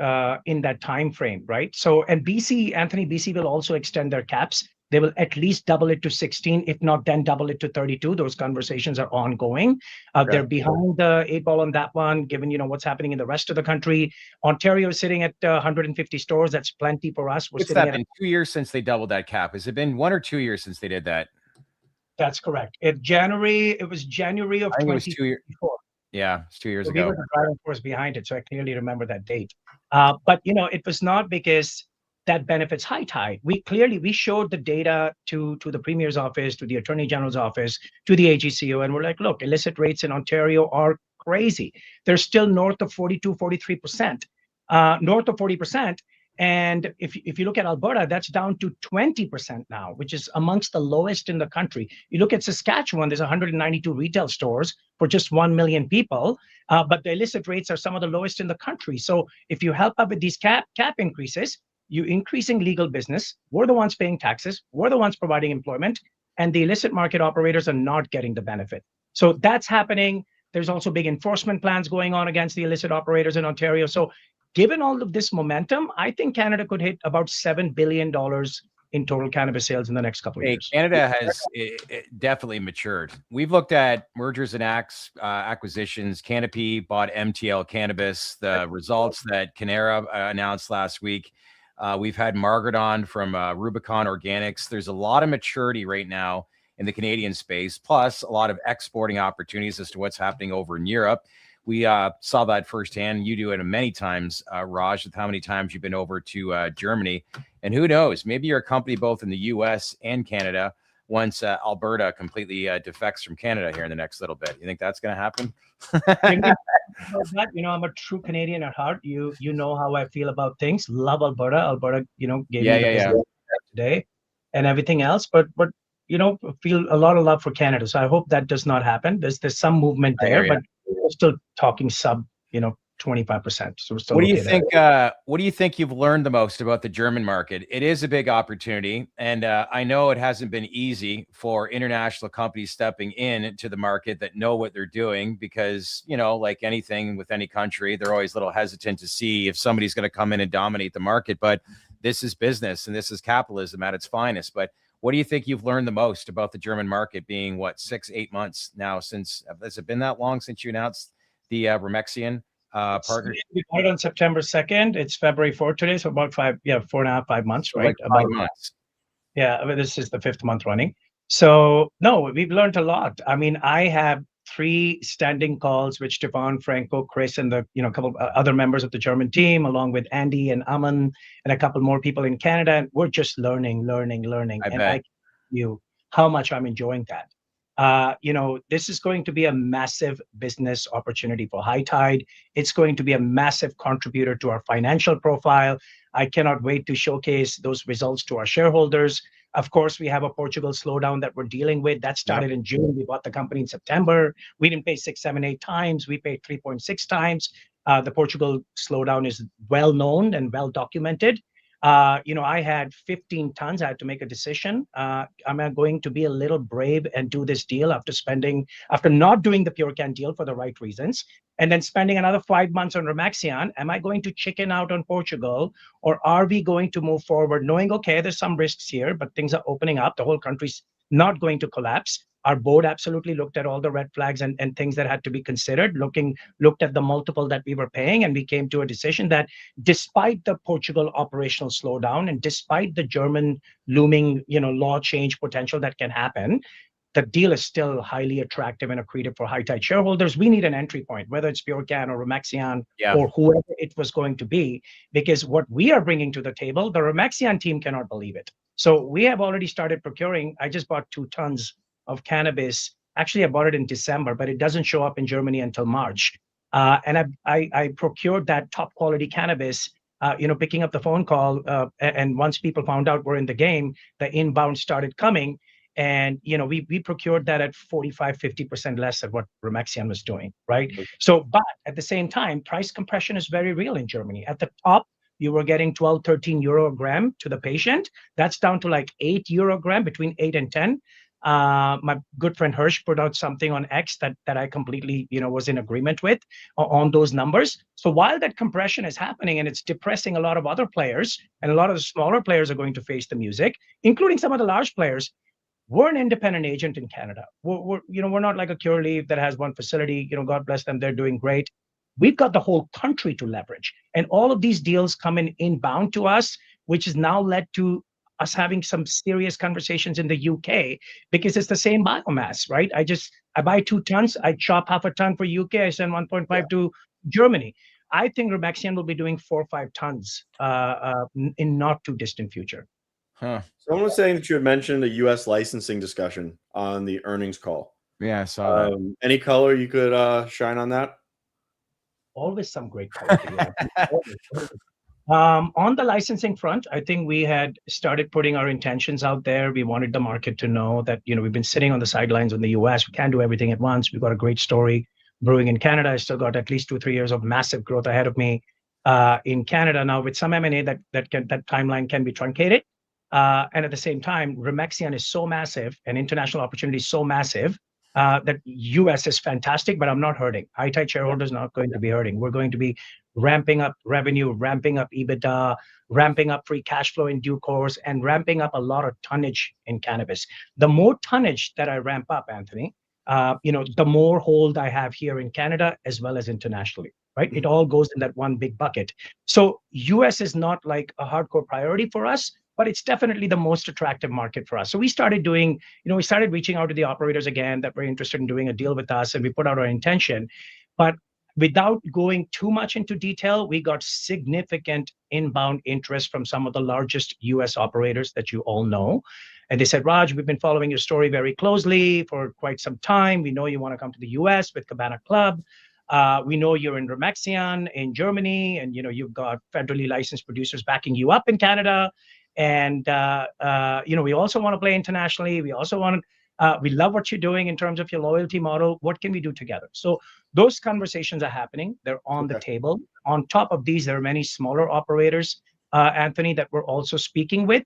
in that time frame, right? So, and BC will also extend their caps. They will at least double it to 16, if not then double it to 32. Those conversations are ongoing. They're behind the 8 ball on that one, given what's happening in the rest of the country. Ontario is sitting at 150 stores. That's plenty for us. What's that been? 2 years since they doubled that cap? Has it been 1 or 2 years since they did that? That's correct. It was January of 2024. Yeah, it's 2 years ago. We were the driving force behind it, so I clearly remember that date. But it was not because that benefits High Tide. We showed the data to the Premier's office, to the Attorney General's office, to the AGCO, and we're like, look, illicit rates in Ontario are crazy. They're still north of 42, 43%, north of 40%. And if you look at Alberta, that's down to 20% now, which is amongst the lowest in the country. You look at Saskatchewan, there's 192 retail stores for just 1 million people, but the illicit rates are some of the lowest in the country. So if you help out with these cap increases, you're increasing legal business. We're the ones paying taxes. We're the ones providing employment, and the illicit market operators are not getting the benefit. So that's happening. There's also big enforcement plans going on against the illicit operators in Ontario. So given all of this momentum, I think Canada could hit about $7 billion in total cannabis sales in the next couple of years. Canada has definitely matured. We've looked at mergers and acquisitions. Canopy bought MTL Cannabis. The results that Kashmira announced last week. We've had Margaret on from Rubicon Organics. There's a lot of maturity right now in the Canadian space, plus a lot of exporting opportunities as to what's happening over in Europe. We saw that firsthand. You do it many times, Raj, with how many times you've been over to Germany. And who knows, maybe you're a company both in the US and Canada once Alberta completely defects from Canada here in the next little bit. You think that's going to happen? I'm a true Canadian at heart. You know how I feel about things. Love Alberta. Alberta, gave me the business today and everything else. But feel a lot of love for Canada. So I hope that does not happen. There's some movement there, but we're still talking sub 25%. So we're still what do you think you've learned the most about the German market? It is a big opportunity, and I know it hasn't been easy for international companies stepping into the market that know what they're doing, because like anything with any country, they're always a little hesitant to see if somebody's going to come in and dominate the market. But this is business and this is capitalism at its finest. But what do you think you've learned the most about the German market, being 6-8 months now since? Has it been that long since you announced the Remexian partnership? We started on September 2nd. It's February 4th today, so about 4.5, 5 months, So right? like 5 months. Yeah, this is the 5th month running. So no, we've learned a lot. I mean, I have 3 standing calls with Stefan, Franco, Chris, and the couple of other members of the German team, along with Andy and Aman and a couple more people in Canada. And we're just learning. I tell you how much I'm enjoying that. This is going to be a massive business opportunity for High Tide. It's going to be a massive contributor to our financial profile. I cannot wait to showcase those results to our shareholders. Of course, we have a Portugal slowdown that we're dealing with. That started in June. We bought the company in September. We didn't pay 6, 7, 8 times. We paid 3.6 times. The Portugal slowdown is well known and well documented. I had 15 tons. I had to make a decision. Am I going to be a little brave and do this deal after not doing the PureCan deal for the right reasons, and then spending another 5 months on Remaxian? Am I going to chicken out on Portugal, or are we going to move forward knowing, okay, there's some risks here, but things are opening up. The whole country's not going to collapse. Our board absolutely looked at all the red flags and things that had to be considered, looked at the multiple that we were paying, and we came to a decision that despite the Portugal operational slowdown and despite the German looming, law change potential that can happen, the deal is still highly attractive and accretive for high tide shareholders. We need an entry point, whether it's PureCan or Remaxian or whoever it was going to be, because what we are bringing to the table, the Remaxian team cannot believe it. So we have already started procuring. I just bought 2 tons of cannabis. Actually, I bought it in December, but it doesn't show up in Germany until March. And I procured that top quality cannabis, picking up the phone call. And once people found out we're in the game, the inbound started coming. And, we procured that at 45, 50% less than what Remaxian was doing, right? Okay. So, but at the same time, price compression is very real in Germany. At the top, you were getting 12, 13 euro a gram to the patient. That's down to like 8 euro a gram, between 8 and 10. My good friend Hirsch put out something on X that I completely, was in agreement with on those numbers. So while that compression is happening and it's depressing a lot of other players, and a lot of the smaller players are going to face the music, including some of the large players, we're an independent agent in Canada. We're not like a Curaleaf that has one facility. God bless them, they're doing great. We've got the whole country to leverage, and all of these deals come inbound to us, which has now led to us having some serious conversations in the UK, because it's the same biomass, right? I buy 2 tons, I chop half a ton for UK, I send 1.5 to Germany. I think Remaxian will be doing 4 or 5 tons in not too distant future. Huh. Someone was saying that you had mentioned a US licensing discussion on the earnings call. Yeah, I saw that. Any color you could shine on that? Always some great color. On the licensing front, I think we had started putting our intentions out there. We wanted the market to know that, we've been sitting on the sidelines in the US. We can't do everything at once. We've got a great story brewing in Canada. I still got at least 2-3 years of massive growth ahead of me in Canada. Now, with some M&A, that timeline can be truncated. And at the same time, Remaxian is so massive and international opportunity is so massive that US is fantastic, but I'm not hurting. High tide shareholders not going to be hurting. We're going to be ramping up revenue, ramping up EBITDA, ramping up free cash flow in due course, and ramping up a lot of tonnage in cannabis. The more tonnage that I ramp up, Anthony, the more hold I have here in Canada as well as internationally, right? It all goes in that one big bucket. So US is not like a hardcore priority for us, but it's definitely the most attractive market for us. So we started doing, we started reaching out to the operators again that were interested in doing a deal with us, and we put out our intention. But without going too much into detail, we got significant inbound interest from some of the largest US operators that you all know. And they said, Raj, we've been following your story very closely for quite some time. We know you want to come to the US with Cabana Club. We know you're in Remaxian in Germany, and you've got federally licensed producers backing you up in Canada. And we also want to play internationally. We also we love what you're doing in terms of your loyalty model. What can we do together? So those conversations are happening. They're on the table. On top of these, there are many smaller operators, Anthony, that we're also speaking with.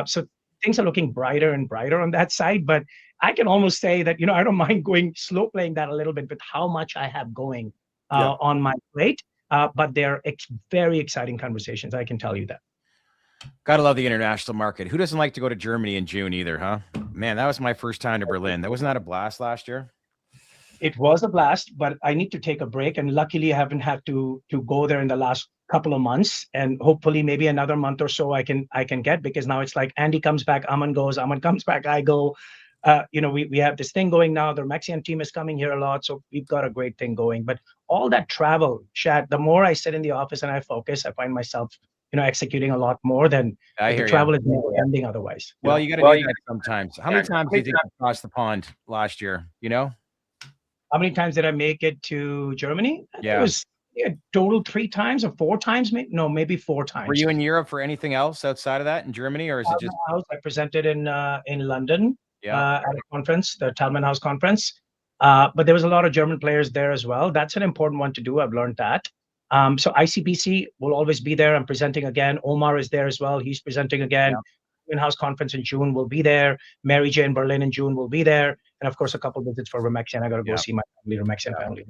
So things are looking brighter and brighter on that side. But I can almost say that, I don't mind slow playing that a little bit with how much I have going on my plate. But they're very exciting conversations. I can tell you that. Gotta love the international market. Who doesn't like to go to Germany in June either, huh? Man, that was my first time to Berlin. Wasn't that a blast last year? It was a blast, but I need to take a break. And luckily I haven't had to go there in the last couple of months. And hopefully maybe another month or so I can get, because now it's like Andy comes back, Aman goes, Aman comes back, I go. We have this thing going now. The Remaxian team is coming here a lot. So we've got a great thing going. But all that travel, Shad, the more I sit in the office and I focus, I find myself executing a lot more than the travel is never ending otherwise. Well, you got to do that sometimes. How many times did you cross the pond last year? How many times did I make it to Germany? Yeah. It was total 3 times or 4 times, maybe 4 times. Were you in Europe for anything else outside of that in Germany, or is it just? I presented in London at a conference, the Talman House conference. But there was a lot of German players there as well. That's an important one to do. I've learned that. So ICBC will always be there. I'm presenting again. Omar is there as well. He's presenting again. In-house conference in June will be there. Mary J in Berlin in June will be there. And of course, a couple visits for Remexian. I got to go see my family, Remexian family.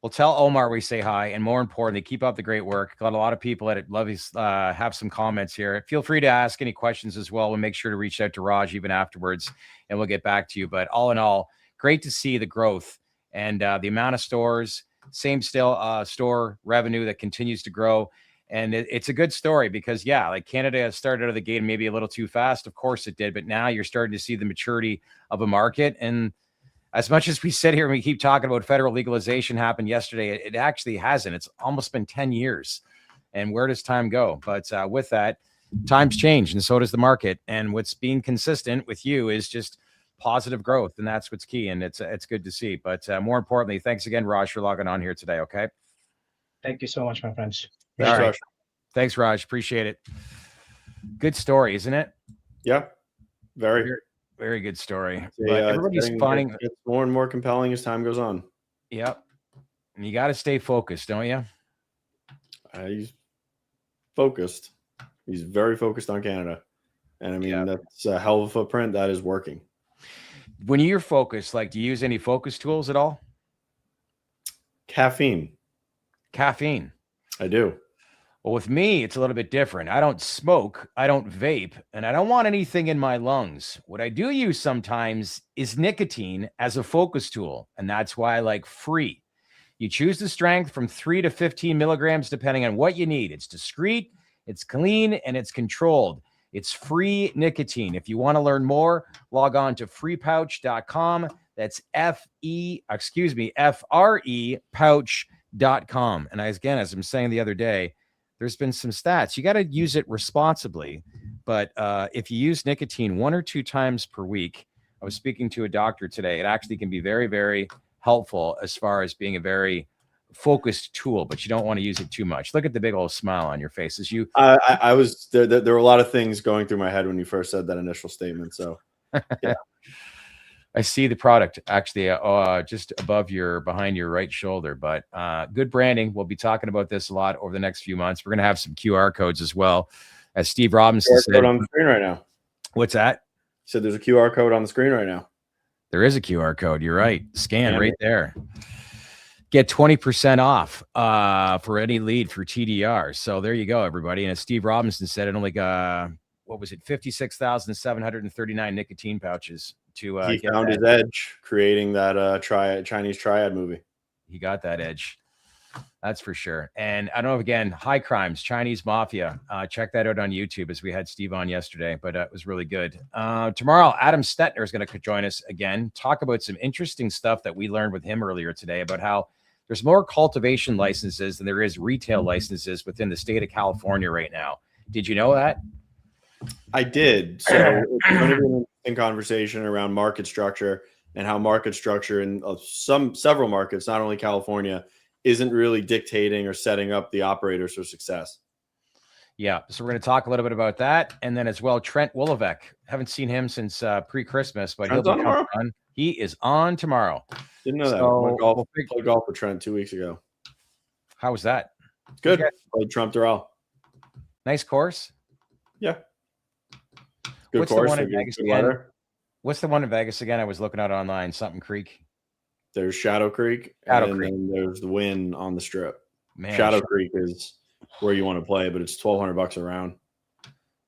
Well, tell Omar we say hi, and more importantly, keep up the great work. Got a lot of people that love his, have some comments here. Feel free to ask any questions as well. We'll make sure to reach out to Raj even afterwards, and we'll get back to you. But all in all, great to see the growth and the amount of stores, same still store revenue that continues to grow. And it's a good story because, yeah, like Canada started out of the gate maybe a little too fast. Of course it did. But now you're starting to see the maturity of a market. And as much as we sit here and we keep talking about federal legalization happened yesterday, it actually hasn't. It's almost been 10 years. And where does time go? But with that, times change and so does the market. And what's being consistent with you is just positive growth. And that's what's key. And it's good to see. But more importantly, thanks again, Raj, for logging on here today. Okay. Thank you so much, my friends. Thanks, All right. Raj. Thanks, Raj. Appreciate it. Good story, isn't it? Yeah, very, very good story. Yeah, But everybody's finding it's more and more compelling as time goes on. Yep. And you got to stay focused, don't you? He's focused. He's very focused on Canada. And I mean, that's a hell of a footprint that is working. When you're focused, like, do you use any focus tools at all? Caffeine. I do. Well, with me, it's a little bit different. I don't smoke, I don't vape, and I don't want anything in my lungs. What I do use sometimes is nicotine as a focus tool, and that's why I like Free. You choose the strength from 3 to 15 milligrams, depending on what you need. It's discreet, it's clean, and it's controlled. It's Free nicotine. If you want to learn more, log on to freepouch.com. That's FRE pouch.com. And as I'm saying the other day, there's been some stats. You got to use it responsibly. But if you use nicotine 1 or 2 times per week, I was speaking to a doctor today, it actually can be very, very helpful as far as being a very focused tool, but you don't want to use it too much. Look at the big old smile on your face as you. I was there. There were a lot of things going through my head when you first said that initial statement. So, yeah. I see the product actually just behind your right shoulder, but good branding. We'll be talking about this a lot over the next few months. We're going to have some QR codes as well. As Steve Robinson said on the screen right now. What's that? So there's a QR code on the screen right now. There is a QR code. You're right. Scan right there. Get 20% off for any lead for TDR. So there you go, everybody. And as Steve Robinson said, it only got, 56,739 nicotine pouches to he found his edge creating that Chinese triad movie. He got that edge. That's for sure. And I don't know, again, High Crimes, Chinese Mafia. Check that out on YouTube as we had Steve on yesterday, but it was really good. Tomorrow, Adam Stetner is going to join us again, talk about some interesting stuff that we learned with him earlier today about how there's more cultivation licenses than there is retail licenses within the state of California right now. Did you know that? I did. So it's going to be an interesting conversation around market structure and how market structure in several markets, not only California, isn't really dictating or setting up the operators for success. Yeah. So we're going to talk a little bit about that. And then as well, Trent Wolovec. Haven't seen him since pre-Christmas, but he'll be coming on. He is on tomorrow. Didn't know that. I played golf with Trent 2 weeks ago. How was that? Good. Played Trump Doral. Nice course. Yeah. Good What's course. The one in Vegas again? What's the one in Vegas again? I was looking at it online. Something Creek. There's Shadow Creek. And then there's the Wynn on the Strip. Man, Shadow Creek is where you want to play, but it's $1,200 a round.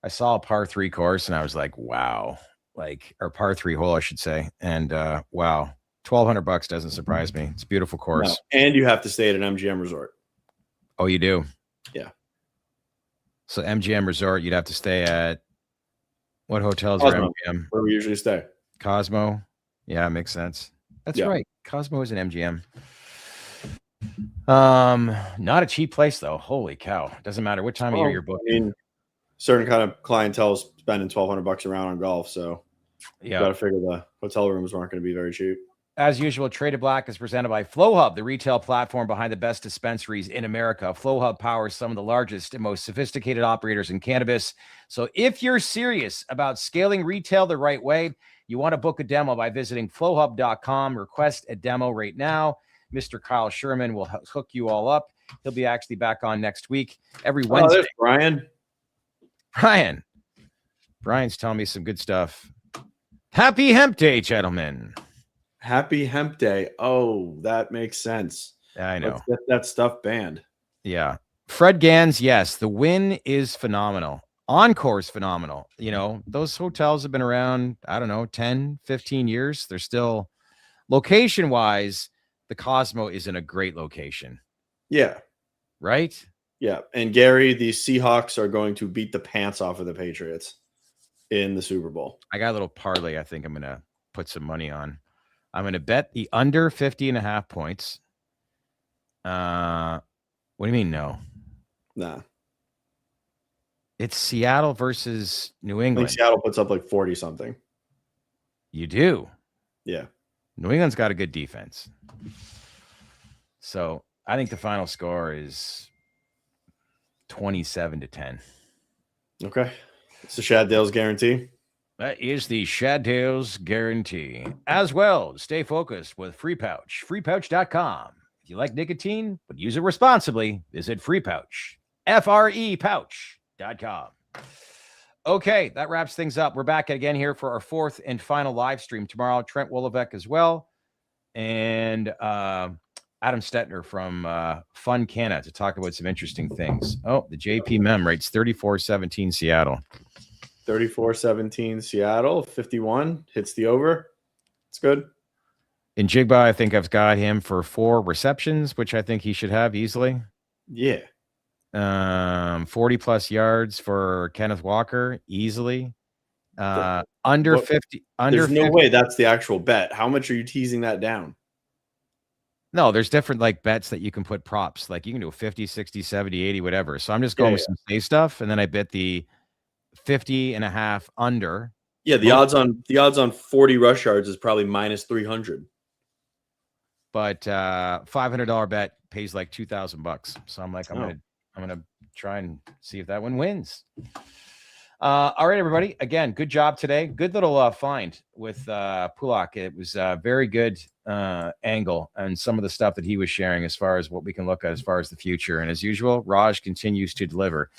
I saw a par 3 course and I was like, wow. Or par 3 hole, I should say. And wow, $1,200 doesn't surprise me. It's a beautiful course. No. And you have to stay at an MGM resort. Oh, you do? Yeah. So MGM resort, you'd have to stay at what hotels are MGM? Where we usually stay. Cosmo. Yeah, makes sense. That's right. Cosmo is an MGM. Not a cheap place though. Holy cow. Doesn't matter what time of year you're booking. I mean, certain kind of clientele is spending $1,200 a round on golf. So you got to figure the hotel rooms aren't going to be very cheap. As usual, Traded Black is presented by Flowhub, the retail platform behind the best dispensaries in America. Flowhub powers some of the largest and most sophisticated operators in cannabis. So if you're serious about scaling retail the right way, you want to book a demo by visiting flowhub.com. Request a demo right now. Mr. Kyle Sherman will hook you all up. He'll be actually back on next week, every Oh, Wednesday. there's Brian. Brian's telling me some good stuff. Happy Hemp Day, gentlemen. Happy Hemp Day. Oh, that makes sense. I know. Let's get that stuff banned. Yeah. Fred Gans, yes, the win is phenomenal. Encore's phenomenal. You know, those hotels have been around, I don't know, 10, 15 years. They're still, location-wise, the Cosmo is in a great location. Yeah. Right? Yeah. And Gary, the Seahawks are going to beat the pants off of the Patriots in the Super Bowl. I got a little parlay I think I'm going to put some money on. I'm going to bet the under 50.5 points. What do you mean no? Nah. It's Seattle versus New I England. think Seattle puts up like 40 something. You do? Yeah. New England's got a good defense. So I think the final score is 27-10. Okay. It's the Shad Dale's guarantee. That is the Shaddales guarantee. As well, stay focused with Free Pouch. FreePouch.com. If you like nicotine, but use it responsibly, visit Free Pouch. FREPouch.com. Okay, that wraps things up. We're back again here for our fourth and final live stream tomorrow. Trent Woloveck as well. And Adam Stetner from Fun Canna to talk about some interesting things. Oh, the JP Mem writes 34-17 Seattle. 34-17 Seattle. 51 hits the over. It's good. In Jigba, I think I've got him for 4 receptions, which I think he should have easily. Yeah. 40 plus yards for Kenneth Walker easily. Under 50. Under There's no 50. way that's the actual bet. How much are you teasing that down? No, there's different like bets that you can put props. Like you can do 50, 60, 70, 80, whatever. So I'm just going with some safe stuff. And then I bet the 50.5 under. Yeah, the odds on 40 rush yards is probably minus 300. But $500 bet pays like $2,000. So I'm like, I'm gonna try and see if that one wins. All right, everybody. Again, good job today. Good little find with Pulak. It was a very good angle and some of the stuff that he was sharing as far as what we can look at as far as the future. And as usual, Raj continues to deliver.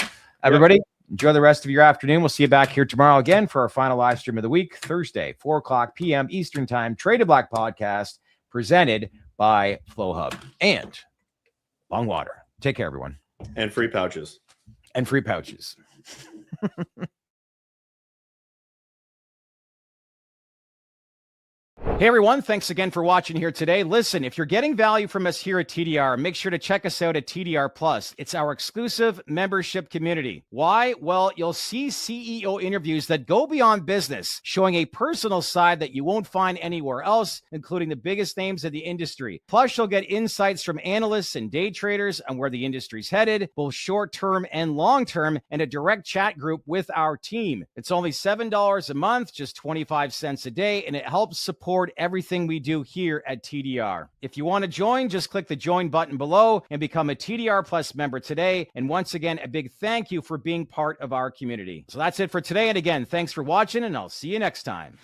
Everybody, enjoy the rest of your afternoon. We'll see you back here tomorrow again for our final live stream of the week, Thursday, 4:00 p.m. Eastern Time. Traded Black podcast presented by Flowhub and Long Water. Take care, everyone. And free pouches. And free pouches. Hey everyone, thanks again for watching here today. Listen, if you're getting value from us here at TDR, make sure to check us out at TDR Plus. It's our exclusive membership community. Why? Well, you'll see CEO interviews that go beyond business, showing a personal side that you won't find anywhere else, including the biggest names of the industry. Plus, you'll get insights from analysts and day traders on where the industry's headed, both short-term and long-term, and a direct chat group with our team. It's only $7 a month, just 25 cents a day, and it helps support everything we do here at TDR. If you want to join, just click the join button below and become a TDR Plus member today. And once again, a big thank you for being part of our community. So that's it for today. And again, thanks for watching, and I'll see you next time.